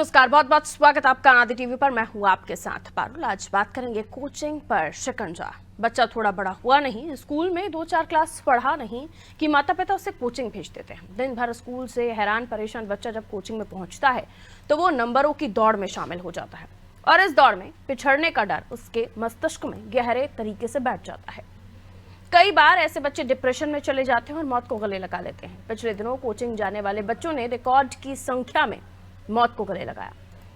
नमस्कार, बहुत बहुत स्वागत आपका आदि टीवी पर। मैं हूं आपके साथ पारुल। आज बात करेंगे कोचिंग पर शिकंजा। बच्चा थोड़ा बड़ा हुआ नहीं, स्कूल में 2-4 क्लास पढ़ा नहीं कि माता पिता उसे कोचिंग भेज देते हैं। दिन भर स्कूल से हैरान परेशान बच्चा जब कोचिंग में पहुंचता है तो वो नंबरों की दौड़ में शामिल हो जाता है और इस दौड़ में पिछड़ने का डर उसके मस्तिष्क में गहरे तरीके से बैठ जाता है। कई बार ऐसे बच्चे डिप्रेशन में चले जाते हैं और मौत को गले लगा लेते हैं। पिछले दिनों कोचिंग जाने वाले बच्चों ने रिकॉर्ड की संख्या में मौत को गले लगाया,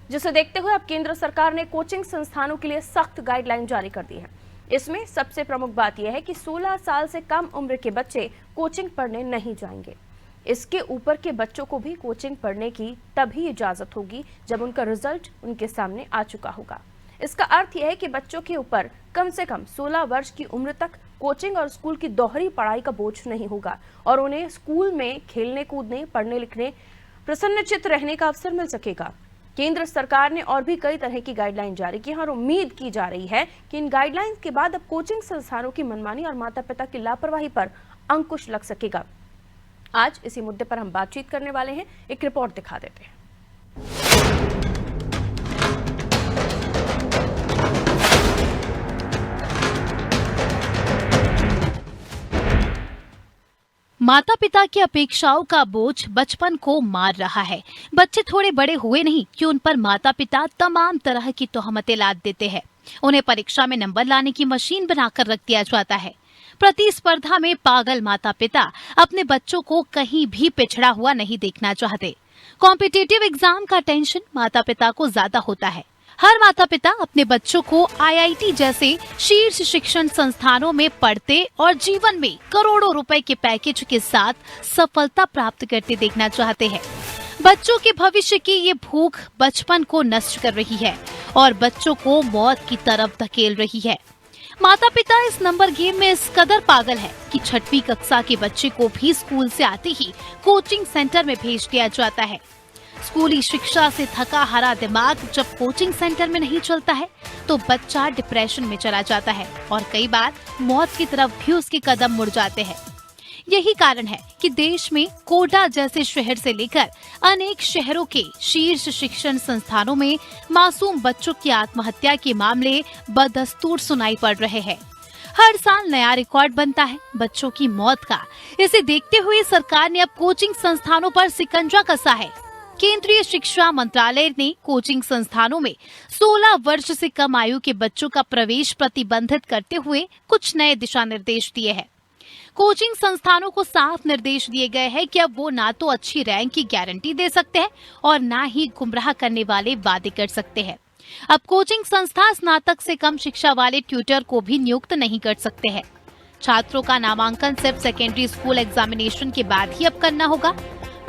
जिसे देखते हुए अब केंद्र सरकार ने कोचिंग संस्थानों के लिए सख्त गाइडलाइन जारी कर दी है। इसमें सबसे प्रमुख बात यह है कि 16 साल से कम उम्र के बच्चे कोचिंग पढ़ने नहीं जाएंगे। इसके ऊपर के बच्चों को भी कोचिंग पढ़ने की तभी इजाजत होगी जब उनका रिजल्ट उनके सामने आ चुका होगा। इसका अर्थ यह है कि बच्चों के ऊपर कम से कम 16 वर्ष की उम्र तक कोचिंग और स्कूल की दोहरी पढ़ाई का बोझ नहीं होगा और उन्हें स्कूल में खेलने कूदने, पढ़ने लिखने, प्रसन्नचित्त रहने का अवसर मिल सकेगा। केंद्र सरकार ने और भी कई तरह की गाइडलाइन जारी की है और उम्मीद की जा रही है कि इन गाइडलाइंस के बाद अब कोचिंग संस्थानों की मनमानी और माता पिता की लापरवाही पर अंकुश लग सकेगा। आज इसी मुद्दे पर हम बातचीत करने वाले हैं। एक रिपोर्ट दिखा देते हैं। माता पिता की अपेक्षाओं का बोझ बचपन को मार रहा है। बच्चे थोड़े बड़े हुए नहीं कि उन पर माता पिता तमाम तरह की तोहमतें लाद देते हैं। उन्हें परीक्षा में नंबर लाने की मशीन बनाकर रख दिया जाता है। प्रतिस्पर्धा में पागल माता पिता अपने बच्चों को कहीं भी पिछड़ा हुआ नहीं देखना चाहते। कॉम्पिटिटिव एग्जाम का टेंशन माता पिता को ज्यादा होता है। हर माता पिता अपने बच्चों को आईआईटी जैसे शीर्ष शिक्षण संस्थानों में पढ़ते और जीवन में करोड़ों रुपए के पैकेज के साथ सफलता प्राप्त करते देखना चाहते हैं। बच्चों के भविष्य की ये भूख बचपन को नष्ट कर रही है और बच्चों को मौत की तरफ धकेल रही है। माता पिता इस नंबर गेम में इस कदर पागल है कि 6वीं कक्षा के बच्चे को भी स्कूल से आते ही कोचिंग सेंटर में भेज दिया जाता है। स्कूली शिक्षा से थका हारा दिमाग जब कोचिंग सेंटर में नहीं चलता है तो बच्चा डिप्रेशन में चला जाता है और कई बार मौत की तरफ भी उसके कदम मुड़ जाते हैं। यही कारण है कि देश में कोटा जैसे शहर से लेकर अनेक शहरों के शीर्ष शिक्षण संस्थानों में मासूम बच्चों की आत्महत्या के मामले बदस्तूर सुनाई पड़ रहे हैं। हर साल नया रिकॉर्ड बनता है बच्चों की मौत का। इसे देखते हुए सरकार ने अब कोचिंग संस्थानों पर शिकंजा कसा है। केंद्रीय शिक्षा मंत्रालय ने कोचिंग संस्थानों में 16 वर्ष से कम आयु के बच्चों का प्रवेश प्रतिबंधित करते हुए कुछ नए दिशा निर्देश दिए हैं। कोचिंग संस्थानों को साफ निर्देश दिए गए हैं कि अब वो ना तो अच्छी रैंक की गारंटी दे सकते हैं और ना ही गुमराह करने वाले वादे कर सकते हैं। अब कोचिंग संस्था स्नातक से कम शिक्षा वाले ट्यूटर को भी नियुक्त नहीं कर सकते हैं। छात्रों का नामांकन सिर्फ सेकेंडरी स्कूल एग्जामिनेशन के बाद ही अब करना होगा।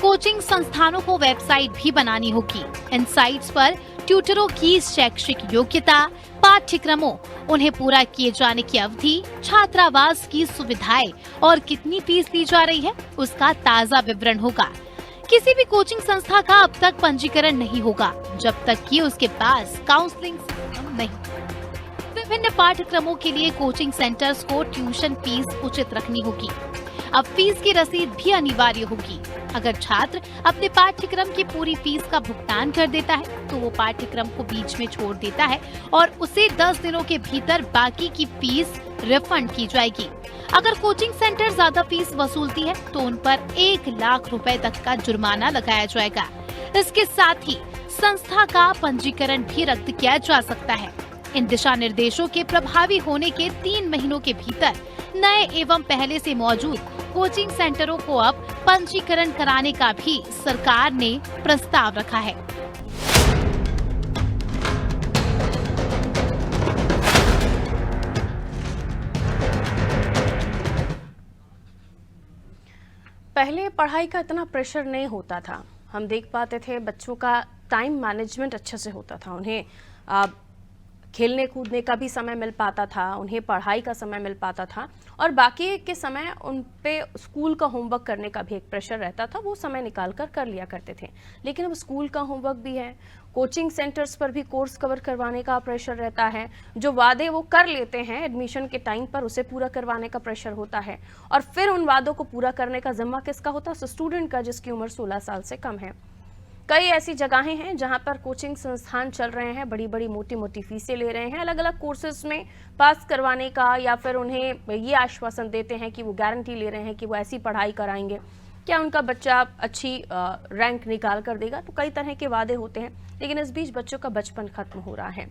कोचिंग संस्थानों को वेबसाइट भी बनानी होगी। इन साइट्स पर ट्यूटरों की शैक्षिक योग्यता, पाठ्यक्रमों, उन्हें पूरा किए जाने की अवधि, छात्रावास की सुविधाएं और कितनी फीस ली जा रही है उसका ताज़ा विवरण होगा। किसी भी कोचिंग संस्था का अब तक पंजीकरण नहीं होगा जब तक कि उसके पास काउंसलिंग सिस्टम नहीं। विभिन्न पाठ्यक्रमों के लिए कोचिंग सेंटर्स को ट्यूशन फीस उचित रखनी होगी। अब फीस की रसीद भी अनिवार्य होगी। अगर छात्र अपने पाठ्यक्रम की पूरी फीस का भुगतान कर देता है तो वो पाठ्यक्रम को बीच में छोड़ देता है और उसे 10 दिनों के भीतर बाकी की फीस रिफंड की जाएगी। अगर कोचिंग सेंटर ज्यादा फीस वसूलती है तो उन पर 1 लाख रुपए तक का जुर्माना लगाया जाएगा। इसके साथ ही संस्था का पंजीकरण भी रद्द किया जा सकता है। इन दिशा निर्देशों के प्रभावी होने के 3 महीनों के भीतर नए एवं पहले से मौजूद कोचिंग सेंटरों को अब पंजीकरण कराने का भी सरकार ने प्रस्ताव रखा है। पहले पढ़ाई का इतना प्रेशर नहीं होता था। हम देख पाते थे बच्चों का टाइम मैनेजमेंट अच्छे से होता था। उन्हें खेलने कूदने का भी समय मिल पाता था, उन्हें पढ़ाई का समय मिल पाता था और बाकी के समय उन पे स्कूल का होमवर्क करने का भी एक प्रेशर रहता था, वो समय निकाल कर लिया करते थे। लेकिन अब स्कूल का होमवर्क भी है, कोचिंग सेंटर्स पर भी कोर्स कवर करवाने का प्रेशर रहता है। जो वादे वो कर लेते हैं एडमिशन के टाइम पर उसे पूरा करवाने का प्रेशर होता है और फिर उन वादों को पूरा करने का जिम्मा किसका होता है? स्टूडेंट का, जिसकी उम्र 16 साल से कम है। कई ऐसी जगहें हैं जहां पर कोचिंग संस्थान चल रहे हैं, बड़ी बड़ी मोटी मोटी फीसें ले रहे हैं अलग अलग कोर्सेज में पास करवाने का, या फिर उन्हें ये आश्वासन देते हैं कि वो गारंटी ले रहे हैं कि वो ऐसी पढ़ाई कराएंगे, क्या उनका बच्चा अच्छी रैंक निकाल कर देगा। तो कई तरह के वादे होते हैं, लेकिन इस बीच बच्चों का बचपन खत्म हो रहा है,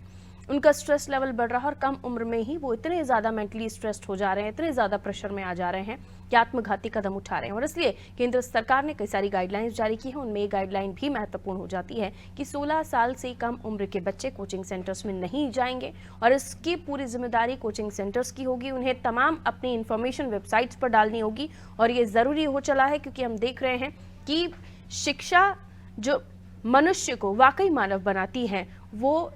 उनका स्ट्रेस लेवल बढ़ रहा है और कम उम्र में ही वो इतने ज़्यादा मेंटली स्ट्रेस्ड हो जा रहे हैं, इतने ज़्यादा प्रेशर में आ जा रहे हैं कि आत्मघाती कदम उठा रहे हैं। और इसलिए केंद्र सरकार ने कई सारी गाइडलाइंस जारी की है। उनमें एक गाइडलाइन भी महत्वपूर्ण हो जाती है कि 16 साल से कम उम्र के बच्चे कोचिंग सेंटर्स में नहीं जाएंगे और इसकी पूरी जिम्मेदारी कोचिंग सेंटर्स की होगी। उन्हें तमाम अपनी इंफॉर्मेशन वेबसाइट्स पर डालनी होगी और ये ज़रूरी हो चला है, क्योंकि हम देख रहे हैं कि शिक्षा जो मनुष्य को वाकई मानव बनाती है, वो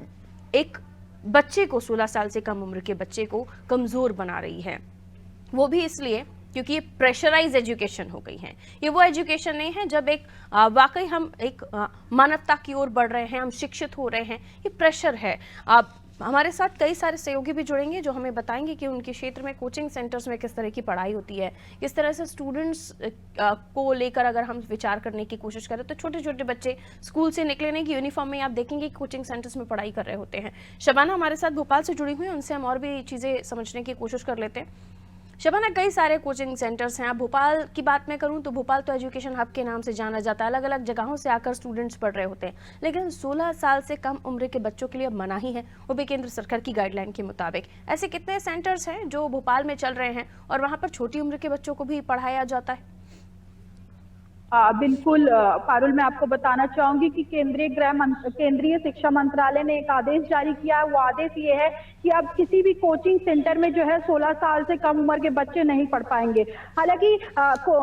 एक बच्चे को 16 साल से कम उम्र के बच्चे को कमज़ोर बना रही है। वो भी इसलिए क्योंकि ये प्रेशराइज एजुकेशन हो गई है। ये वो एजुकेशन नहीं है जब एक वाकई हम एक मानवता की ओर बढ़ रहे हैं, हम शिक्षित हो रहे हैं। ये प्रेशर है। हमारे साथ कई सारे सहयोगी भी जुड़ेंगे जो हमें बताएंगे कि उनके क्षेत्र में कोचिंग सेंटर्स में किस तरह की पढ़ाई होती है, किस तरह से स्टूडेंट्स को लेकर अगर हम विचार करने की कोशिश करें तो छोटे छोटे बच्चे स्कूल से निकलने की यूनिफॉर्म में आप देखेंगे कि कोचिंग सेंटर्स में पढ़ाई कर रहे होते हैं। शबाना हमारे साथ भोपाल से जुड़ी हुई हैं, उनसे हम और भी चीज़ें समझने की कोशिश कर लेते हैं। शबाना, कई सारे कोचिंग सेंटर्स हैं। अब भोपाल की बात मैं करूं तो भोपाल तो एजुकेशन हब के नाम से जाना जाता है, अलग अलग जगहों से आकर स्टूडेंट्स पढ़ रहे होते हैं, लेकिन 16 साल से कम उम्र के बच्चों के लिए अब मनाही है, वो भी केंद्र सरकार की गाइडलाइन के मुताबिक। ऐसे कितने सेंटर्स हैं जो भोपाल में चल रहे हैं और वहाँ पर छोटी उम्र के बच्चों को भी पढ़ाया जाता है? बिल्कुल पारुल, मैं आपको बताना चाहूंगी कि केंद्रीय शिक्षा मंत्रालय ने एक आदेश जारी किया है। वो आदेश ये है कि अब किसी भी कोचिंग सेंटर में जो है 16 साल से कम उम्र के बच्चे नहीं पढ़ पाएंगे। हालांकि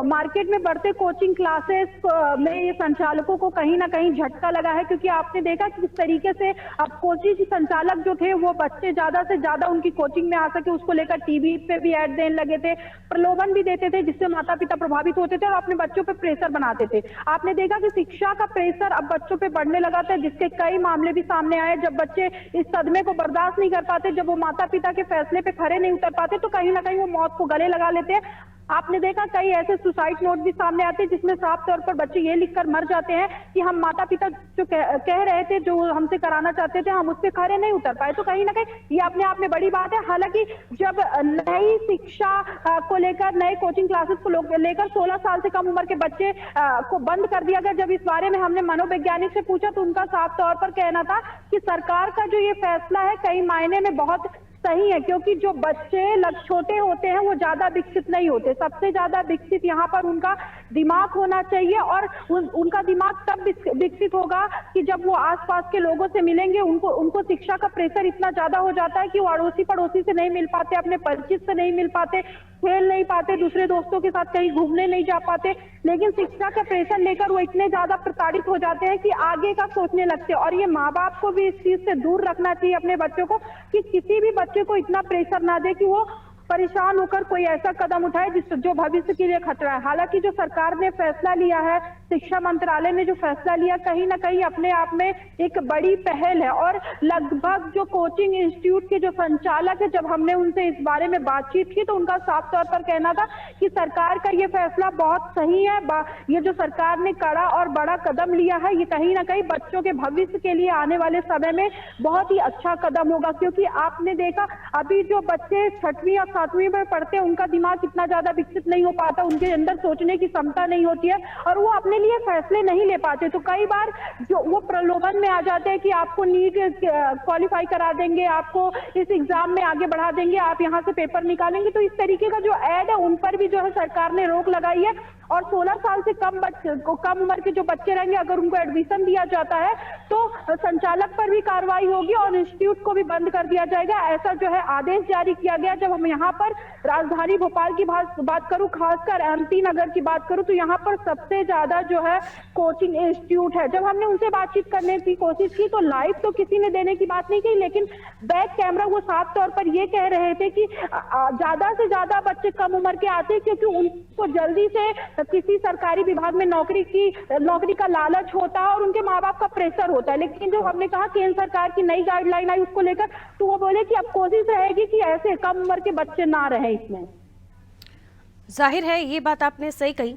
मार्केट में बढ़ते कोचिंग क्लासेस में ये संचालकों को कहीं ना कहीं झटका लगा है, क्योंकि आपने देखा कि किस तरीके से अब कोचिंग संचालक जो थे वो बच्चे ज्यादा से ज्यादा उनकी कोचिंग में आ सके उसको लेकर टीवी पे भी ऐड देने लगे थे, प्रलोभन भी देते थे, जिससे माता पिता प्रभावित होते थे और अपने बच्चों पर प्रेशर बनाते थे। आपने देखा कि शिक्षा का प्रेशर अब बच्चों पे बढ़ने लगा था, जिसके कई मामले भी सामने आए। जब बच्चे इस सदमे को बर्दाश्त नहीं कर पाते, जब वो माता पिता के फैसले पे खरे नहीं उतर पाते, तो कहीं ना कहीं वो मौत को गले लगा लेते हैं। आपने देखा कई ऐसे सुसाइड नोट भी सामने आते हैं जिसमें साफ तौर पर बच्चे ये लिखकर मर जाते हैं कि हम माता पिता जो कह रहे थे, जो हमसे कराना चाहते थे, हम उससे खरे नहीं उतर पाए। तो कहीं ना कहीं ये अपने आप में बड़ी बात है। हालांकि जब नई शिक्षा को लेकर, नए कोचिंग क्लासेस को लेकर 16 साल से कम उम्र के बच्चे को बंद कर दिया गया, जब इस बारे में हमने मनोवैज्ञानिक से पूछा तो उनका साफ तौर पर कहना था कि सरकार का जो ये फैसला है कई मायने में बहुत सही है, क्योंकि जो बच्चे छोटे होते हैं वो ज्यादा विकसित नहीं होते। सबसे ज्यादा विकसित यहाँ पर उनका दिमाग होना चाहिए, और उनका दिमाग तब विकसित होगा कि जब वो आसपास के लोगों से मिलेंगे। उनको शिक्षा का प्रेशर इतना ज्यादा हो जाता है कि वो अड़ोसी पड़ोसी से नहीं मिल पाते, अपने परिचित से नहीं मिल पाते, खेल नहीं पाते, दूसरे दोस्तों के साथ कहीं घूमने नहीं जा पाते। लेकिन शिक्षा का प्रेशर लेकर वो इतने ज्यादा प्रताड़ित हो जाते हैं कि आगे का सोचने लगते हैं। और ये माँ बाप को भी इस चीज से दूर रखना चाहिए अपने बच्चों को, कि किसी भी बच्चे को इतना प्रेशर ना दे कि वो परेशान होकर कोई ऐसा कदम उठाए जो भविष्य के लिए खतरा है। हालांकि जो सरकार ने फैसला लिया है, शिक्षा मंत्रालय ने जो फैसला लिया, कहीं ना कहीं अपने आप में एक बड़ी पहल है। और लगभग जो कोचिंग इंस्टीट्यूट के जो संचालक है, जब हमने उनसे इस बारे में बातचीत की तो उनका साफ तौर पर कहना था कि सरकार का ये फैसला बहुत सही है। ये जो सरकार ने कड़ा और बड़ा कदम लिया है, ये कहीं ना कहीं बच्चों के भविष्य के लिए आने वाले समय में बहुत ही अच्छा कदम होगा। क्योंकि आपने देखा अभी जो बच्चे 6वीं और 7वीं में पढ़ते हैं, उनका दिमाग इतना ज्यादा विकसित नहीं हो पाता, उनके अंदर सोचने की क्षमता नहीं होती है और वो अपने लिए फैसले नहीं ले पाते। तो कई बार जो वो प्रलोभन में आ जाते हैं कि आपको नीट क्वालिफाई करा देंगे, आपको इस एग्जाम में आगे बढ़ा देंगे, आप यहाँ से पेपर निकालेंगे। तो इस तरीके का जो ऐड है उन पर भी जो है सरकार ने रोक लगाई है। और 16 साल से कम उम्र के जो बच्चे रहेंगे, अगर उनको एडमिशन दिया जाता है तो संचालक पर भी कार्रवाई होगी और इंस्टीट्यूट को भी बंद कर दिया जाएगा। ऐसा जो है आदेश जारी किया गया। जब हम यहाँ पर राजधानी भोपाल की बात करूं, खासकर एमपी नगर की बात करूं, तो यहाँ पर सबसे ज्यादा जो है कोचिंग इंस्टीट्यूट है। जब हमने उनसे बातचीत करने की कोशिश की तो लाइव तो किसी ने देने की बात नहीं की, लेकिन बैक कैमरा वो साफ तौर पर ये कह रहे थे कि ज्यादा से ज्यादा बच्चे कम उम्र के आते हैं, क्योंकि उनको जल्दी से किसी सरकारी विभाग में नौकरी का लालच होता है और उनके माँ बाप का प्रेशर होता है। लेकिन जो हमने कहा केंद्र सरकार की नई गाइडलाइन आई उसको लेकर, तो वो बोले कि अब कोशिश रहेगी कि ऐसे कम उम्र के बच्चे ना रहे इसमें। जाहिर है ये बात आपने सही कही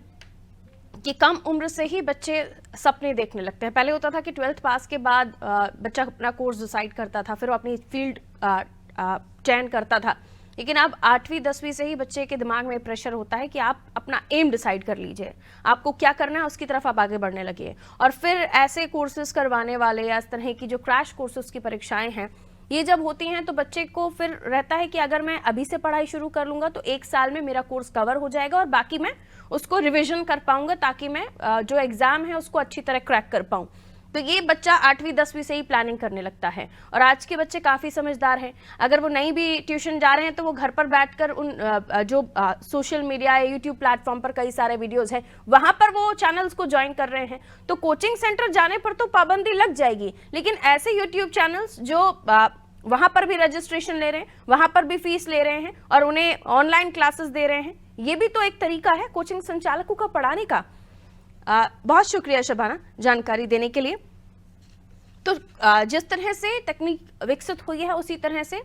कि कम उम्र से ही बच्चे सपने देखने लगते हैं। पहले होता था कि 12th पास के बाद बच्चा अपना कोर्स डिसाइड करता था, फिर वो अपनी फील्ड चयन करता था। लेकिन अब 8वीं 10वीं से ही बच्चे के दिमाग में प्रेशर होता है कि आप अपना एम डिसाइड कर लीजिए, आपको क्या करना है उसकी तरफ आप आगे बढ़ने लगिए। और फिर ऐसे कोर्सेज करवाने वाले या इस तरह की जो क्रैश कोर्सेज की परीक्षाएं हैं, ये जब होती हैं तो बच्चे को फिर रहता है कि अगर मैं अभी से पढ़ाई शुरू कर लूंगा तो 1 साल में मेरा कोर्स कवर हो जाएगा और बाकी मैं उसको रिवीजन कर पाऊंगा ताकि मैं जो एग्जाम है उसको अच्छी तरह क्रैक कर पाऊं। तो ये बच्चा 8वीं 10वीं से ही प्लानिंग करने लगता है। और आज के बच्चे काफ़ी समझदार हैं, अगर वो नहीं भी ट्यूशन जा रहे हैं तो वो घर पर बैठकर उन जो सोशल मीडिया या यूट्यूब प्लेटफॉर्म पर कई सारे वीडियोस हैं वहाँ पर वो चैनल्स को ज्वाइन कर रहे हैं। तो कोचिंग सेंटर जाने पर तो पाबंदी लग जाएगी, लेकिन ऐसे यूट्यूब चैनल्स जो वहाँ पर भी रजिस्ट्रेशन ले रहे हैं, वहाँ पर भी फीस ले रहे हैं और उन्हें ऑनलाइन क्लासेस दे रहे हैं, ये भी तो एक तरीका है कोचिंग संचालकों का पढ़ाने का। बहुत शुक्रिया शबाना जानकारी देने के लिए। तो जिस तरह से तकनीक विकसित हुई है उसी तरह से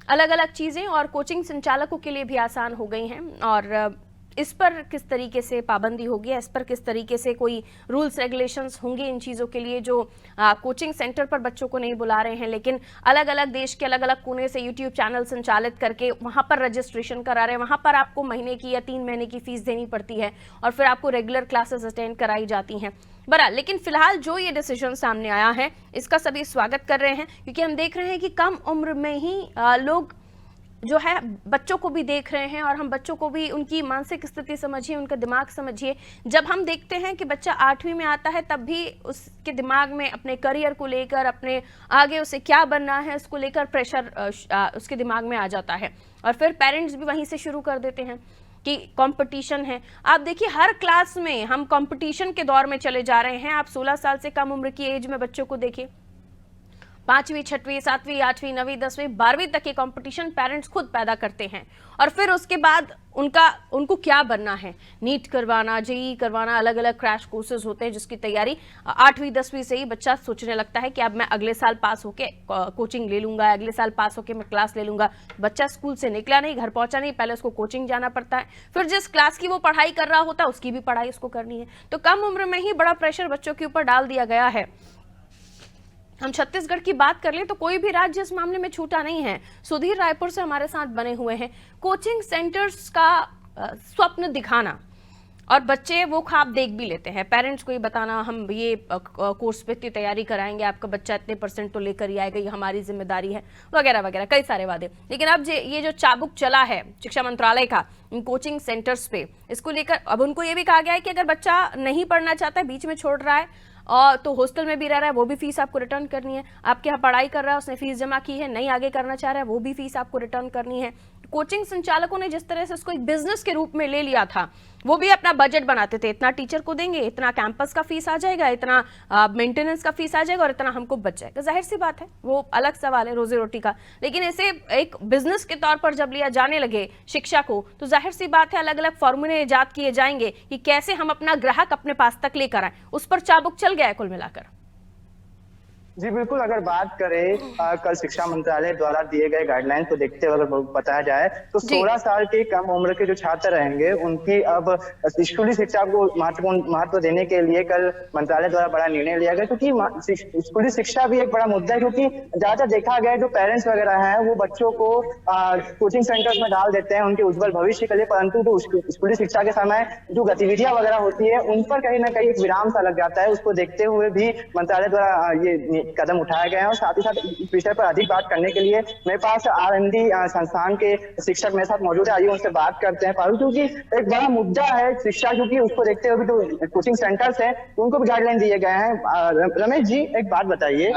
अलग अलग चीज़ें और कोचिंग संचालकों के लिए भी आसान हो गई हैं। और इस पर किस तरीके से पाबंदी होगी, इस पर किस तरीके से कोई रूल्स रेगुलेशंस होंगे इन चीज़ों के लिए जो कोचिंग सेंटर पर बच्चों को नहीं बुला रहे हैं लेकिन अलग अलग देश के अलग अलग कोने से यूट्यूब चैनल संचालित करके वहाँ पर रजिस्ट्रेशन करा रहे हैं। वहाँ पर आपको महीने की या 3 महीने की फीस देनी पड़ती है और फिर आपको रेगुलर क्लासेस अटेंड कराई जाती हैं। बहरहाल लेकिन फिलहाल जो ये डिसीजन सामने आया है इसका सभी स्वागत कर रहे हैं, क्योंकि हम देख रहे हैं कि कम उम्र में ही लोग जो है बच्चों को भी देख रहे हैं और हम बच्चों को भी उनकी मानसिक स्थिति समझिए, उनका दिमाग समझिए। जब हम देखते हैं कि बच्चा 8वीं में आता है तब भी उसके दिमाग में अपने करियर को लेकर, अपने आगे उसे क्या बनना है उसको लेकर प्रेशर उसके दिमाग में आ जाता है और फिर पेरेंट्स भी वहीं से शुरू कर देते हैं कि कंपटीशन है। आप देखिए हर क्लास में हम कंपटीशन के दौर में चले जा रहे हैं। आप 16 साल से कम उम्र की एज में बच्चों को देखिए, 5वीं 6वीं 7वीं 8वीं 9वीं 10वीं 12वीं तक के कंपटीशन पेरेंट्स खुद पैदा करते हैं और फिर उसके बाद उनको क्या बनना है, नीट करवाना, जेईई करवाना, अलग अलग क्रैश कोर्सेज होते हैं जिसकी तैयारी 8वीं 10वीं से ही बच्चा सोचने लगता है कि अब मैं अगले साल पास होके कोचिंग ले लूंगा, अगले साल पास होके मैं क्लास ले लूंगा। बच्चा स्कूल से निकला नहीं, घर पहुंचा नहीं, पहले उसको कोचिंग जाना पड़ता है, फिर जिस क्लास की वो पढ़ाई कर रहा होता है उसकी भी पढ़ाई उसको करनी है। तो कम उम्र में ही बड़ा प्रेशर बच्चों के ऊपर डाल दिया गया है। हम छत्तीसगढ़ की बात कर लें तो कोई भी राज्य इस मामले में छूटा नहीं है। सुधीर रायपुर से हमारे साथ बने हुए हैं। कोचिंग सेंटर्स का स्वप्न दिखाना और बच्चे वो ख्वाब देख भी लेते हैं, पेरेंट्स को ये बताना हम ये कोर्स पे इतनी तैयारी कराएंगे, आपका बच्चा इतने % तो लेकर ही आएगा, ये हमारी जिम्मेदारी है, वगैरह वगैरह कई सारे वादे। लेकिन अब ये जो चाबुक चला है शिक्षा मंत्रालय का इन कोचिंग सेंटर्स पे, इसको लेकर अब उनको ये भी कहा गया है कि अगर बच्चा नहीं पढ़ना चाहता है, बीच में छोड़ रहा है और तो हॉस्टल में भी रह रहा है, वो भी फीस आपको रिटर्न करनी है। आपके यहाँ पढ़ाई कर रहा है, उसने फीस जमा की है, नहीं आगे करना चाह रहा है, वो भी फीस आपको रिटर्न करनी है। कोचिंग संचालकों ने जिस तरह से इसको एक बिजनेस के रूप में ले लिया था, वो भी अपना बजट बनाते थे, इतना टीचर को देंगे, इतना कैंपस का फीस आ जाएगा, इतना मेंटेनेंस का फीस आ जाएगा और इतना हमको बच जाएगा। जाहिर सी बात है वो अलग सवाल है रोजी रोटी का, लेकिन इसे एक बिजनेस के तौर पर जब लिया जाने लगे शिक्षा को तो जाहिर सी बात है अलग अलग फॉर्मूले इजाद किए जाएंगे कि कैसे हम अपना ग्राहक अपने पास तक लेकर आए। उस पर चाबुक चल गया है कुल मिलाकर। जी बिल्कुल, अगर बात करें कल शिक्षा मंत्रालय द्वारा दिए गए गाइडलाइन को देखते हुए अगर बताया जाए तो 16 साल के कम उम्र के जो छात्र रहेंगे उनकी अब स्कूली शिक्षा को महत्व देने के लिए कल मंत्रालय द्वारा बड़ा निर्णय लिया गया, क्योंकि स्कूली शिक्षा भी एक बड़ा मुद्दा है। क्योंकि ज्यादातर देखा गया जो पेरेंट्स वगैरह हैं वो बच्चों को कोचिंग सेंटर्स में डाल देते हैं उनके उज्जवल भविष्य के लिए, परंतु जो स्कूली शिक्षा के समय जो गतिविधियां वगैरह होती है उन पर कहीं ना कहीं एक विराम सा लग जाता है। उसको देखते हुए भी मंत्रालय द्वारा ये कदम उठाया गया है। और साथ ही साथ इस विषय पर अधिक बात करने के लिए मेरे पास R&D संस्थान के शिक्षक मेरे साथ मौजूद है, आइए उनसे बात करते हैं। क्योंकि एक बड़ा मुद्दा है शिक्षा, क्योंकि उसको देखते हुए जो कोचिंग सेंटर्स हैं उनको भी गाइडलाइन दिए गए हैं। रमेश जी एक बात बताइए,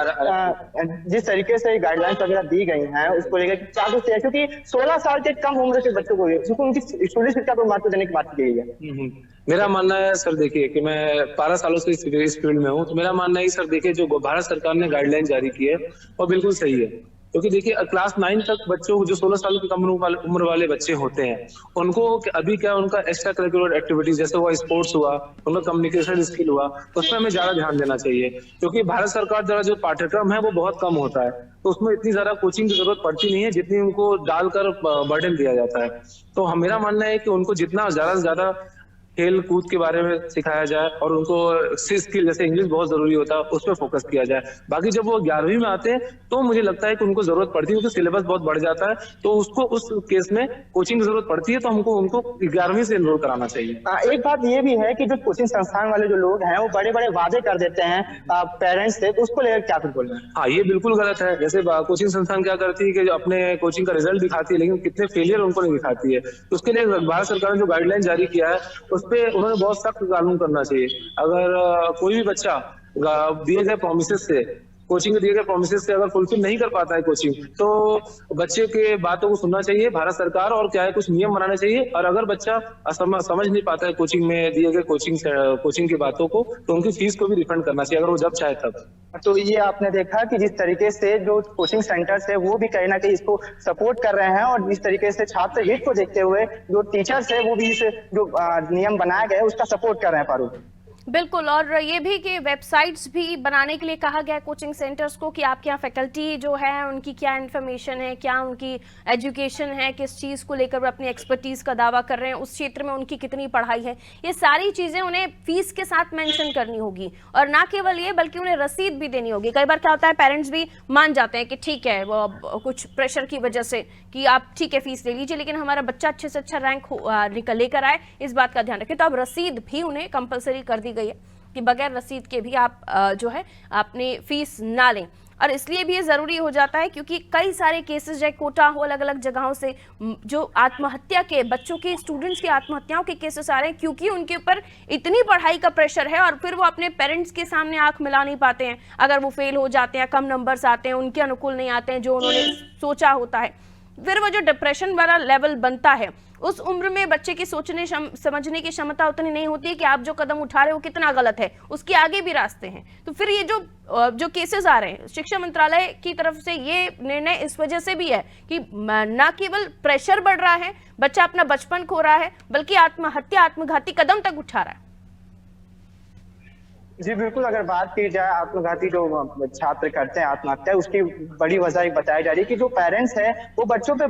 जिस तरीके से गाइडलाइन वगैरह दी गई हैं उसको लेकर क्या कुछ है, क्योंकि 16 साल के कम उम्र के बच्चों को उनकी स्कूली शिक्षा को महत्व देने की बात की गई है। मेरा मानना है सर, देखिए कि मैं 12 सालों से इस फील्ड में हूँ, तो मेरा मानना है सर देखिए जो भारत सरकार ने गाइडलाइन जारी की है वो बिल्कुल सही है। क्योंकि देखिए क्लास 9 तक बच्चों जो 16 साल की कम उम्र वाले बच्चे होते हैं उनको अभी क्या उनका एक्स्ट्रा करिकुलर एक्टिविटीज जैसे हुआ स्पोर्ट्स हुआ, उनका कम्युनिकेशन स्किल हुआ, उसमें हमें ज्यादा ध्यान देना चाहिए। क्योंकि भारत सरकार द्वारा जो पाठ्यक्रम है वो बहुत कम होता है, तो उसमें इतनी ज्यादा कोचिंग की जरूरत पड़ती नहीं है जितनी उनको डालकर बर्डन दिया जाता है। तो मेरा मानना है कि उनको जितना ज्यादा से ज्यादा खेल कूद के बारे में सिखाया जाए और उनको स्किल जैसे इंग्लिश बहुत जरूरी होता है उस पर फोकस किया जाए। बाकी जब वो 11वीं में आते हैं तो मुझे लगता है कि उनको जरूरत पड़ती है क्योंकि सिलेबस बहुत बढ़ जाता है, तो उसको उस केस में कोचिंग की जरूरत पड़ती है, तो हमको उनको 11वीं से एनरोल कराना चाहिए। एक बात ये भी है कि जो कोचिंग संस्थान वाले जो लोग हैं वो बड़े बड़े वादे कर देते हैं पेरेंट्स से, तो उसको लेकर क्या कुछ बोलना है? हाँ, ये बिल्कुल गलत है। जैसे कोचिंग संस्थान क्या करती है कि जो अपने कोचिंग का रिजल्ट दिखाती है लेकिन कितने फेलियर उनको नहीं दिखाती है, तो उसके लिए भारत सरकार ने जो गाइडलाइन जारी किया है उस पर उन्होंने बहुत सख्त कानून करना चाहिए। अगर कोई भी बच्चा दिए गए प्रोमिसेस से कोचिंग के दिए गए प्रोमिसेस से अगर फुलफिल नहीं कर पाता है कोचिंग, तो बच्चे के बातों को सुनना चाहिए भारत सरकार और क्या है कुछ नियम बनाने चाहिए। और अगर बच्चा समझ नहीं पाता है कोचिंग में दिए गए कोचिंग की बातों को, तो उनकी फीस को भी रिफंड करना चाहिए अगर वो जब चाहे तब। तो ये आपने देखा कि जिस तरीके से जो कोचिंग सेंटर्स है वो भी कहीं ना कहीं इसको सपोर्ट कर रहे हैं, और जिस तरीके से छात्र हित को देखते हुए जो टीचर्स है वो भी इस जो नियम बनाया गया है उसका सपोर्ट कर रहे हैं। फारूक, बिल्कुल, और ये भी कि वेबसाइट्स भी बनाने के लिए कहा गया है कोचिंग सेंटर्स को कि आपके यहाँ फैकल्टी जो है उनकी क्या इन्फॉर्मेशन है, क्या उनकी एजुकेशन है, किस चीज़ को लेकर वो अपनी एक्सपर्टीज़ का दावा कर रहे हैं, उस क्षेत्र में उनकी कितनी पढ़ाई है, ये सारी चीज़ें उन्हें फीस के साथ मेंशन करनी होगी। और ना केवल ये बल्कि उन्हें रसीद भी देनी होगी। कई बार क्या होता है, पेरेंट्स भी मान जाते हैं कि ठीक है वो कुछ प्रेशर की वजह से कि आप ठीक है फीस ले लीजिए लेकिन हमारा बच्चा अच्छे से अच्छा रैंक लेकर आए, इस बात का ध्यान रखें। तो अब रसीद भी उन्हें कंपलसरी कर दी गई है कि बगैर रसीद के भी आप जो है अपनी फीस ना लें। और इसलिए भी ये ज़रूरी हो जाता है क्योंकि कई सारे केसेस जो कोटा हो, अलग अलग जगहों से जो आत्महत्या के बच्चों के स्टूडेंट्स की आत्महत्याओं के केसेस आ रहे हैं क्योंकि उनके ऊपर इतनी पढ़ाई का प्रेशर है और फिर वो अपने पेरेंट्स के सामने आंख मिला नहीं पाते हैं। अगर वो फेल हो जाते हैं, कम नंबर्स आते हैं, उनके अनुकूल नहीं आते हैं जो उन्होंने सोचा होता है, फिर वो जो डिप्रेशन वाला लेवल बनता है उस उम्र में बच्चे की सोचने समझने की क्षमता उतनी नहीं होती है कि आप जो कदम उठा रहे हो कितना गलत है, उसके आगे भी रास्ते हैं। तो फिर ये जो केसेस आ रहे हैं, शिक्षा मंत्रालय की तरफ से ये निर्णय इस वजह से भी है कि न केवल प्रेशर बढ़ रहा है, बच्चा अपना बचपन खो रहा है, बल्कि आत्महत्या आत्मघाती कदम तक उठा रहा है। जी बिल्कुल, अगर बात की जाए आत्मघाती जो छात्र करते हैं आत्महत्या, उसकी बड़ी वजह एक बताई जा रही है कि जो पेरेंट्स है वो बच्चों पे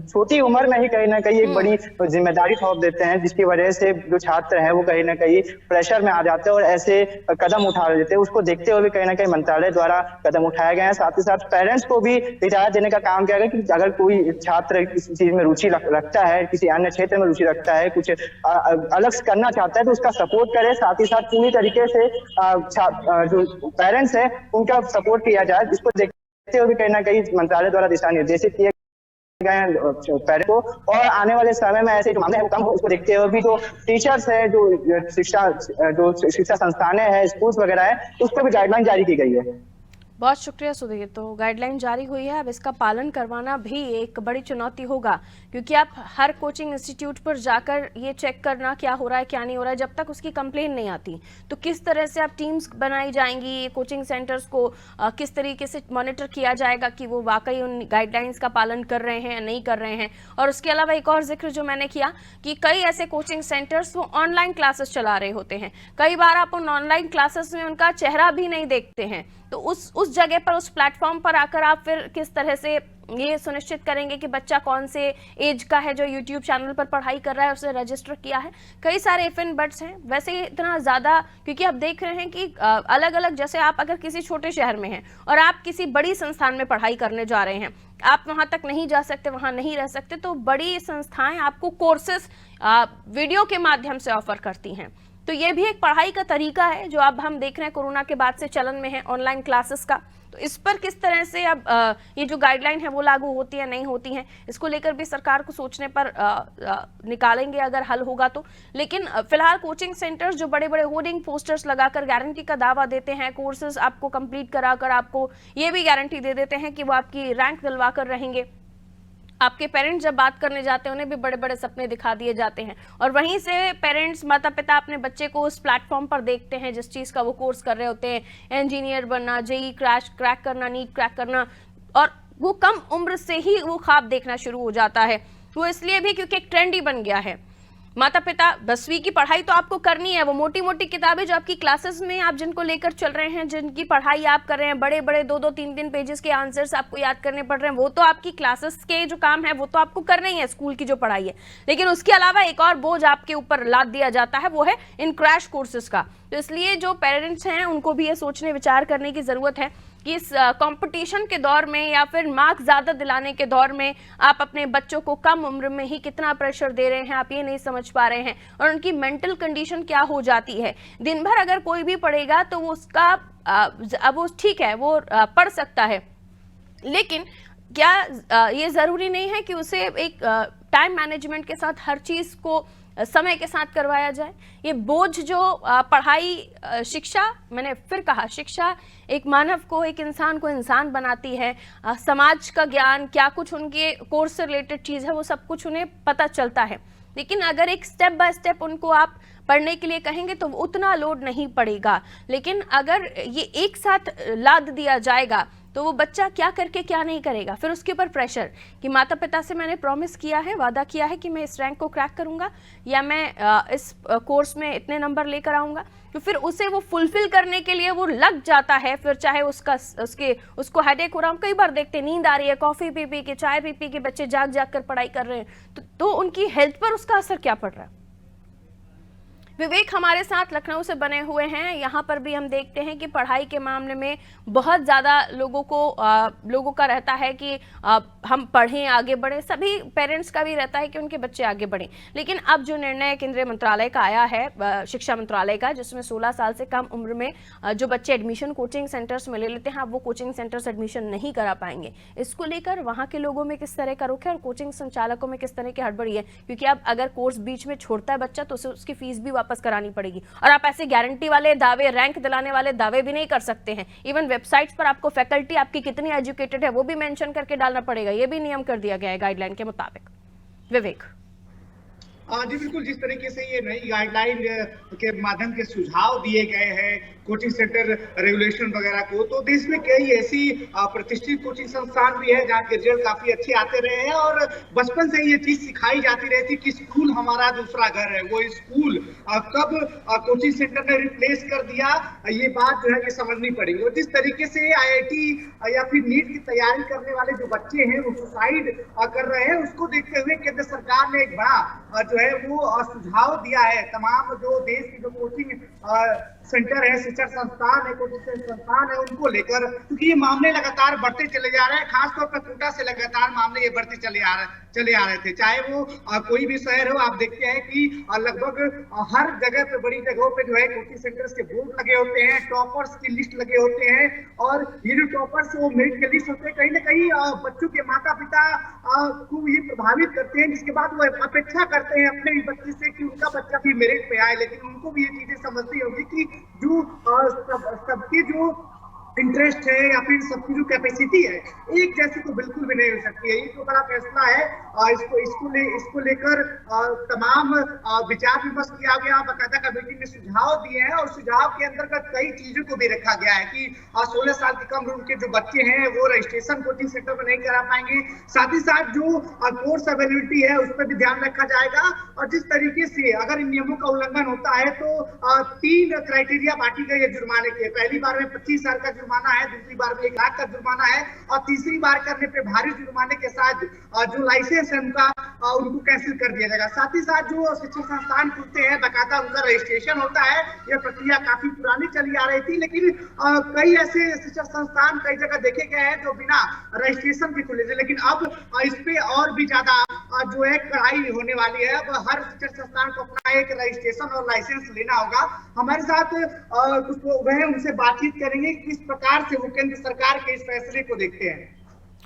छोटी उम्र में ही कहीं ना कहीं एक बड़ी जिम्मेदारी थोप देते हैं, जिसकी वजह से जो छात्र हैं वो कहीं ना कहीं प्रेशर में आ जाते हैं और ऐसे कदम उठा देते हैं। उसको देखते हुए भी कहीं ना कहीं मंत्रालय द्वारा कदम उठाए गए हैं। साथ ही साथ पेरेंट्स को भी हिदायत देने का काम किया गया कि अगर कोई छात्र किसी चीज में रुचि रखता है, किसी अन्य क्षेत्र में रुचि रखता है, कुछ अलग करना चाहता है तो उसका सपोर्ट करे। साथ ही साथ पूरी तरीके से जो पेरेंट्स है उनका सपोर्ट किया जाए, जिसको देखते हुए कहीं ना कहीं मंत्रालय द्वारा दिशा निर्देशित किए गए पेरेंट्स को, और आने वाले समय में ऐसे जो मामले हैं वो कम हो, उसको देखते हुए भी जो टीचर्स है, जो शिक्षा संस्थानें हैं, स्कूल्स वगैरह है, उसको भी गाइडलाइन जारी की गई है। बहुत शुक्रिया सुधीर। तो गाइडलाइन जारी हुई है, अब इसका पालन करवाना भी एक बड़ी चुनौती होगा क्योंकि आप हर कोचिंग इंस्टीट्यूट पर जाकर ये चेक करना क्या हो रहा है क्या नहीं हो रहा है, जब तक उसकी कंप्लेन नहीं आती तो किस तरह से आप टीम्स बनाई जाएंगी, ये कोचिंग सेंटर्स को किस तरीके से मॉनिटर किया जाएगा कि वो वाकई उन गाइडलाइंस का पालन कर रहे हैं या नहीं कर रहे हैं। और उसके अलावा एक और जिक्र जो मैंने किया कि कई ऐसे कोचिंग सेंटर्स वो ऑनलाइन क्लासेस चला रहे होते हैं, कई बार आप उन ऑनलाइन क्लासेस में उनका चेहरा भी नहीं देखते हैं, तो उस जगह पर, उस प्लेटफॉर्म पर आकर आप फिर किस तरह से ये सुनिश्चित करेंगे कि बच्चा कौन से एज का है जो YouTube चैनल पर पढ़ाई कर रहा है, उसे रजिस्टर किया है। कई सारे इफ एंड बट्स हैं, वैसे इतना ज़्यादा क्योंकि आप देख रहे हैं कि अलग अलग, जैसे आप अगर किसी छोटे शहर में हैं और आप किसी बड़ी संस्थान में पढ़ाई करने जा रहे हैं, आप वहाँ तक नहीं जा सकते, वहाँ नहीं रह सकते, तो बड़ी संस्थाएँ आपको कोर्सेस वीडियो के माध्यम से ऑफर करती हैं। तो ये भी एक पढ़ाई का तरीका है जो अब हम देख रहे हैं कोरोना के बाद से चलन में है, ऑनलाइन क्लासेस का। तो इस पर किस तरह से अब ये जो गाइडलाइन है वो लागू होती है नहीं होती हैं, इसको लेकर भी सरकार को सोचने पर निकालेंगे अगर हल होगा तो। लेकिन फिलहाल कोचिंग सेंटर्स जो बड़े बड़े होर्डिंग पोस्टर्स लगाकर गारंटी का दावा देते हैं, कोर्सेज आपको कंप्लीट कराकर आपको ये भी गारंटी दे देते हैं कि वो आपकी रैंक दिलवा कर रहेंगे, आपके पेरेंट्स जब बात करने जाते हैं उन्हें भी बड़े बड़े सपने दिखा दिए जाते हैं और वहीं से पेरेंट्स, माता पिता अपने बच्चे को उस प्लेटफॉर्म पर देखते हैं जिस चीज़ का वो कोर्स कर रहे होते हैं, इंजीनियर बनना, जेई क्रैक करना, नीट क्रैक करना, और वो कम उम्र से ही वो ख्वाब देखना शुरू हो जाता है। वो इसलिए भी क्योंकि एक ट्रेंड ही बन गया है। माता पिता 10वीं की पढ़ाई तो आपको करनी है, वो मोटी मोटी किताबें जो आपकी क्लासेस में आप जिनको लेकर चल रहे हैं, जिनकी पढ़ाई आप कर रहे हैं, बड़े बड़े 2-2, 3-3 पेजेस के आंसर्स आपको याद करने पड़ रहे हैं, वो तो आपकी क्लासेस के जो काम है वो तो आपको करना ही है, स्कूल की जो पढ़ाई है। लेकिन उसके अलावा एक और बोझ आपके ऊपर लाद दिया जाता है, वो है इन क्रैश कोर्सेज का। तो इसलिए जो पेरेंट्स हैं उनको भी ये सोचने विचार करने की जरूरत है कि इस कंपटीशन के दौर में या फिर मार्क्स ज़्यादा दिलाने के दौर में आप अपने बच्चों को कम उम्र में ही कितना प्रेशर दे रहे हैं, आप ये नहीं समझ पा रहे हैं, और उनकी मेंटल कंडीशन क्या हो जाती है। दिन भर अगर कोई भी पढ़ेगा तो वो उसका अब वो ठीक है, वो पढ़ सकता है, लेकिन क्या ये ज़रूरी नहीं है कि उसे एक टाइम मैनेजमेंट के साथ हर चीज़ को समय के साथ करवाया जाए। ये बोझ जो पढ़ाई, शिक्षा, मैंने फिर कहा, शिक्षा एक मानव को, एक इंसान को इंसान बनाती है। समाज का ज्ञान, क्या कुछ उनके कोर्स से रिलेटेड चीज़ है, वो सब कुछ उन्हें पता चलता है। लेकिन अगर एक स्टेप बाय स्टेप उनको आप पढ़ने के लिए कहेंगे तो उतना लोड नहीं पड़ेगा। लेकिन अगर ये एक साथ लाद दिया जाएगा तो वो बच्चा क्या करके क्या नहीं करेगा, फिर उसके ऊपर प्रेशर कि माता पिता से मैंने प्रॉमिस किया है, वादा किया है कि मैं इस रैंक को क्रैक करूंगा या मैं इस कोर्स में इतने नंबर लेकर आऊंगा, तो फिर उसे वो फुलफिल करने के लिए वो लग जाता है। फिर चाहे उसको हेडेक हो रहा हो, कई बार देखते नींद आ रही है, कॉफी पी पी के, चाय पी पी के बच्चे जाग जाग कर पढ़ाई कर रहे हैं, तो उनकी हेल्थ पर उसका असर क्या पड़ रहा है। विवेक हमारे साथ लखनऊ से बने हुए हैं। यहाँ पर भी हम देखते हैं कि पढ़ाई के मामले में बहुत ज़्यादा लोगों का रहता है कि हम पढ़ें, आगे बढ़ें। सभी पेरेंट्स का भी रहता है कि उनके बच्चे आगे बढ़ें। लेकिन अब जो निर्णय केंद्रीय मंत्रालय का आया है, शिक्षा मंत्रालय का, जिसमें 16 साल से कम उम्र में जो बच्चे एडमिशन कोचिंग सेंटर्स में ले लेते हैं, अब वो कोचिंग सेंटर्स एडमिशन नहीं करा पाएंगे। इसको लेकर वहाँ के लोगों में किस तरह का रुख है और कोचिंग संचालकों में किस तरह की हड़बड़ी है, क्योंकि अब अगर कोर्स बीच में छोड़ता है बच्चा तो उसे उसकी फीस भी वापस करानी पड़ेगी। और आप ऐसे गारंटी वाले दावे, रैंक दिलाने वाले दावे भी नहीं कर सकते हैं। इवन वेबसाइट्स पर आपको फैकल्टी आपकी कितनी एजुकेटेड है वो भी मेंशन करके डालना पड़ेगा। ये भी नियम कर दिया गया है गाइडलाइन के मुताबिक। विवेक जी बिल्कुल, जिस तरीके से ये नई गाइडलाइन के माध्यम के सुझाव दिए गए हैं कोचिंग सेंटर रेगुलेशन वगैरह को, तो देश में कई ऐसी प्रतिष्ठित कोचिंग संस्थान भी है जहाँ के रिजल्ट काफी अच्छे आते रहे हैं और बचपन से ये चीज सिखाई जाती रहती कि स्कूल हमारा दूसरा घर है। वो स्कूल कब कोचिंग सेंटर ने रिप्लेस कर दिया, ये बात जो है कि समझनी पड़ेगी। और जिस तरीके से IIT या फिर नीट की तैयारी करने वाले जो बच्चे हैं वो सुसाइड कर रहे हैं, उसको देखते हुए केंद्र सरकार ने एक बड़ा जो है वो सुझाव दिया है तमाम जो देश की जो कोचिंग सेंटर है, शिक्षण संस्थान है, कोचिंग संस्थान है, उनको लेकर, क्योंकि ये मामले लगातार बढ़ते चले जा रहे हैं। खासतौर पर कोटा से लगातार मामले ये बढ़ते चले आ रहे थे। चाहे वो कोई भी शहर हो, आप देखते हैं कि लगभग हर जगह पे, बड़ी जगहों पे जो है कोचिंग सेंटर्स के बोर्ड लगे होते हैं, टॉपर्स की लिस्ट लगे होते हैं, और ये जो टॉपर्स वो मेरिट के लिस्ट होते हैं, कहीं ना कहीं बच्चों के माता पिता को ये प्रभावित करते हैं, जिसके बाद वो अपेक्षा करते हैं अपने बच्चे से कि उनका बच्चा भी मेरिट पे आए। लेकिन उनको भी ये चीजें समझनी होगी कि जो सबकी जो इंटरेस्ट है या फिर सबकी जो कैपेसिटी है एक जैसी तो बिल्कुल भी नहीं हो सकती है। ये तो बड़ा फैसला है, इसको लेकर तमाम विचार विमर्श किया गया, बाकायदा कमेटी ने सुझाव दिए हैं और सुझाव के अंतर्गत कई चीजों को भी रखा गया है कि 16 साल की कम उम्र के जो बच्चे हैं वो रजिस्ट्रेशन कोचिंग सेंटर में नहीं करा पाएंगे। साथ ही साथ जो कोर्स अवेलेबिलिटी है उस पर भी ध्यान रखा जाएगा। और जिस तरीके से अगर इन नियमों का उल्लंघन होता है तो 3 क्राइटेरिया बांटी गई है जुर्माने के। पहली बार में 25,000 का जुर्माना है, दूसरी बार में 1 लाख का जुर्माना है और तीसरी बार करने पे भारी जुर्माने के साथ जो लाइसेंस है उनको कैंसिल कर दिया जाएगा। साथ ही साथ जो शिक्षण संस्थान खुलते हैं बाकायदा उनका रजिस्ट्रेशन होता है। यह प्रक्रिया काफी पुरानी चली आ रही थी, लेकिन कई ऐसे शिक्षण संस्थान कई जगह देखे गए हैं जो बिना रजिस्ट्रेशन के खुले थे। लेकिन अब इस पे और भी ज्यादा जो है कड़ाई होने वाली है। अब हर शिक्षण संस्थान को अपना एक रजिस्ट्रेशन और लाइसेंस लेना होगा। हमारे साथ कुछ लोग हैं, उनसे बातचीत करेंगे किस प्रकार से वो केंद्र सरकार के इस फैसले को देखते हैं।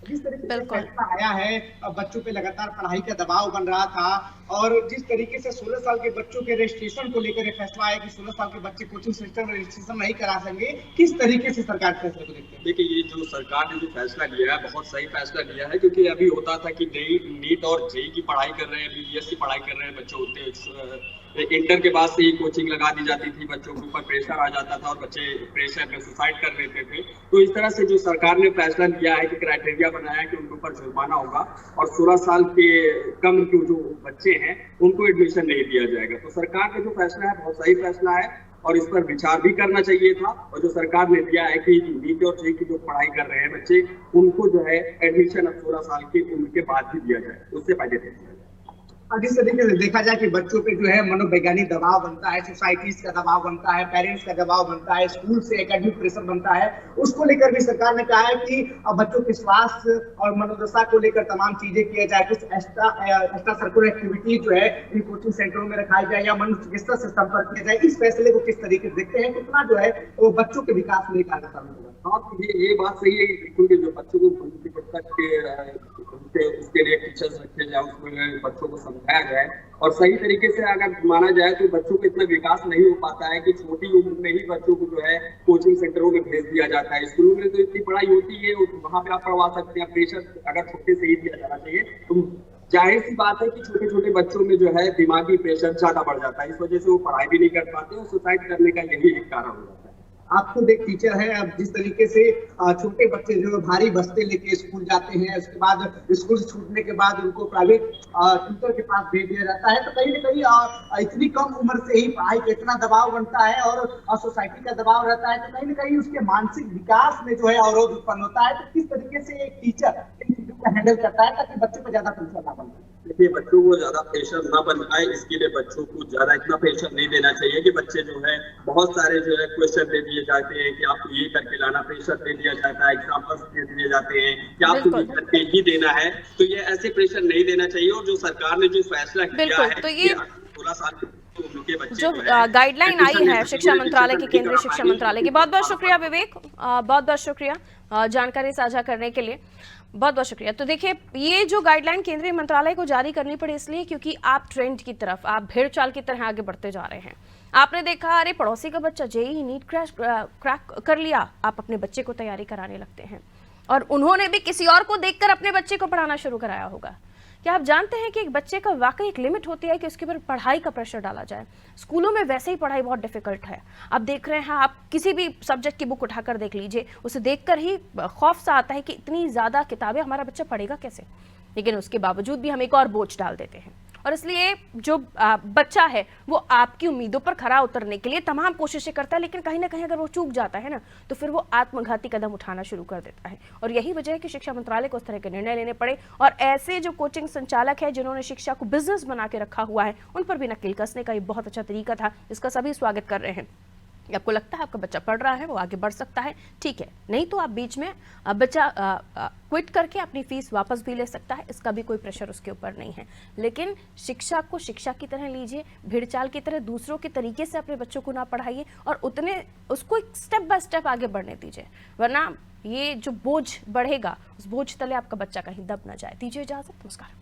जिस तरीके से फैसला आया है, बच्चों पे लगातार पढ़ाई का दबाव बन रहा था और जिस तरीके से 16 साल के बच्चों के रजिस्ट्रेशन को लेकर फैसला आया कि 16 साल के बच्चे कोचिंग सेंटर में रजिस्ट्रेशन नहीं करा सकेंगे, किस तरीके से सरकार फैसले को देखते हैं? देखिए, ये जो सरकार ने जो फैसला लिया है बहुत सही फैसला लिया है, क्योंकि अभी होता था कि नीट और जेईई की पढ़ाई कर रहे हैं, BBS की पढ़ाई कर रहे हैं बच्चे, होते इंटर के बाद से ही कोचिंग लगा दी जाती थी, बच्चों के ऊपर प्रेशर आ जाता था और बच्चे प्रेशर में सुसाइड कर लेते थे। तो इस तरह से जो सरकार ने फैसला लिया है कि क्राइटेरिया बनाया है कि उनके ऊपर जुर्माना होगा और 16 साल के कम के जो बच्चे हैं उनको एडमिशन नहीं दिया जाएगा। तो सरकार का जो फैसला है बहुत सही फैसला है और इस पर विचार भी करना चाहिए था। और जो सरकार ने दिया है कि नीट और जेईई की जो पढ़ाई कर रहे हैं बच्चे, उनको जो है एडमिशन अब 16 साल की उम्र के बाद ही दिया जाए, उससे पहले नहीं दिया जाए। जिस तरीके से देखा जाए कि बच्चों पे जो है मनोवैज्ञानिक दबाव बनता है, सोसाइटीज का दबाव बनता है, पेरेंट्स का दबाव बनता है, स्कूल से एकेडमिक प्रेशर बनता है, उसको लेकर भी सरकार ने कहा है कि बच्चों के स्वास्थ्य और मनोदशा को लेकर तमाम चीजें किया जाए। कुछ एक्स्ट्रा सर्कुलर एक्टिविटी जो है इन कोचिंग सेंटरों में रखाई जाए या मनु चिकित्सा से संपर्क किया जाए। इस फैसले को किस तरीके से देखते हैं, कितना जो है वो बच्चों के विकास में कारगर होगा? हाँ, ये बात सही है बिल्कुल कि जो बच्चों को उसके लिए टीचर्स रखे जाए, उसमें बच्चों को समझाया जाए और सही तरीके से अगर माना जाए तो बच्चों को इतना विकास नहीं हो पाता है कि छोटी उम्र में ही बच्चों को जो है कोचिंग सेंटरों में भेज दिया जाता है। स्कूलों में तो इतनी पढ़ाई होती है, वहाँ पे आप पढ़वा सकते हैं। प्रेशर अगर छोटे से ही दिया जाना चाहिए तो जाहिर सी बात है कि छोटे छोटे बच्चों में जो है दिमागी प्रेशर ज्यादा बढ़ जाता है, इस वजह से वो पढ़ाई भी नहीं कर पाते और सुसाइड करने का यही एक कारण हो जाता है। आप खुद एक टीचर है, अब जिस तरीके से छोटे बच्चे जो भारी बस्ते लेके स्कूल जाते हैं, उसके बाद स्कूल से छूटने के बाद उनको प्राइवेट ट्यूटर के पास भेज दिया जाता है, तो कहीं ना कहीं इतनी कम उम्र से ही पढ़ाई का इतना दबाव बनता है और सोसाइटी का दबाव रहता है, तो कहीं ना कहीं उसके मानसिक विकास में जो है अवरोध उत्पन्न होता है। तो किस तरीके से एक टीचर इन चीजों को हैंडल करता है ताकि बच्चों पर ज्यादा प्रेशर ना बने? देखिए, बच्चों को ज्यादा प्रेशर ना बन पाए इसके लिए बच्चों को ज्यादा इतना प्रेशर नहीं देना चाहिए कि बच्चे जो है बहुत सारे जो है क्वेश्चन दे दिए जाते हैं कि आपको ये करके लाना, प्रेशर दे दिया जाता है, एग्जाम्पल्स दे दिए जाते हैं कि आपको ये करके ही देना है। तो ये ऐसे प्रेशर नहीं देना चाहिए और जो सरकार ने जो फैसला किया है, तो ये 16 साल के उम्र के बच्चे जो गाइडलाइन आई है शिक्षा मंत्रालय की, केंद्रीय शिक्षा मंत्रालय की, बहुत बहुत शुक्रिया विवेक, बहुत बहुत शुक्रिया जानकारी साझा करने के लिए, बहुत बहुत शुक्रिया। तो देखिए, ये जो गाइडलाइन केंद्रीय मंत्रालय को जारी करनी पड़ी इसलिए क्योंकि आप ट्रेंड की तरफ, आप भेड़ चाल की तरह आगे बढ़ते जा रहे हैं। आपने देखा, अरे पड़ोसी का बच्चा जेईई नीट क्रैक कर लिया, आप अपने बच्चे को तैयारी कराने लगते हैं और उन्होंने भी किसी और को देखकर अपने बच्चे को पढ़ाना शुरू कराया होगा। क्या आप जानते हैं कि एक बच्चे का वाकई एक लिमिट होती है कि उसके ऊपर पढ़ाई का प्रेशर डाला जाए। स्कूलों में वैसे ही पढ़ाई बहुत डिफिकल्ट है, आप देख रहे हैं, आप किसी भी सब्जेक्ट की बुक उठाकर देख लीजिए, उसे देखकर ही खौफ सा आता है कि इतनी ज़्यादा किताबें हमारा बच्चा पढ़ेगा कैसे। लेकिन उसके बावजूद भी हम एक और बोझ डाल देते हैं और इसलिए जो बच्चा है वो आपकी उम्मीदों पर खरा उतरने के लिए तमाम कोशिशें करता है, लेकिन कहीं ना कहीं अगर वो चूक जाता है ना तो फिर वो आत्मघाती कदम उठाना शुरू कर देता है। और यही वजह है कि शिक्षा मंत्रालय को इस तरह के निर्णय लेने पड़े और ऐसे जो कोचिंग संचालक है जिन्होंने शिक्षा को बिजनेस बना के रखा हुआ है उन पर भी नकेल कसने का ये बहुत अच्छा तरीका था, जिसका सभी स्वागत कर रहे हैं। आपको लगता है आपका बच्चा पढ़ रहा है, वो आगे बढ़ सकता है, ठीक है, नहीं तो आप बीच में बच्चा क्विट करके अपनी फीस वापस भी ले सकता है, इसका भी कोई प्रेशर उसके ऊपर नहीं है। लेकिन शिक्षा को शिक्षा की तरह लीजिए, भेड़चाल की तरह दूसरों के तरीके से अपने बच्चों को ना पढ़ाइए और उतने उसको एक स्टेप बाय स्टेप आगे बढ़ने दीजिए, वरना ये जो बोझ बढ़ेगा उस बोझ तले आपका बच्चा कहीं दब ना जाए। दीजिए इजाजत, नमस्कार।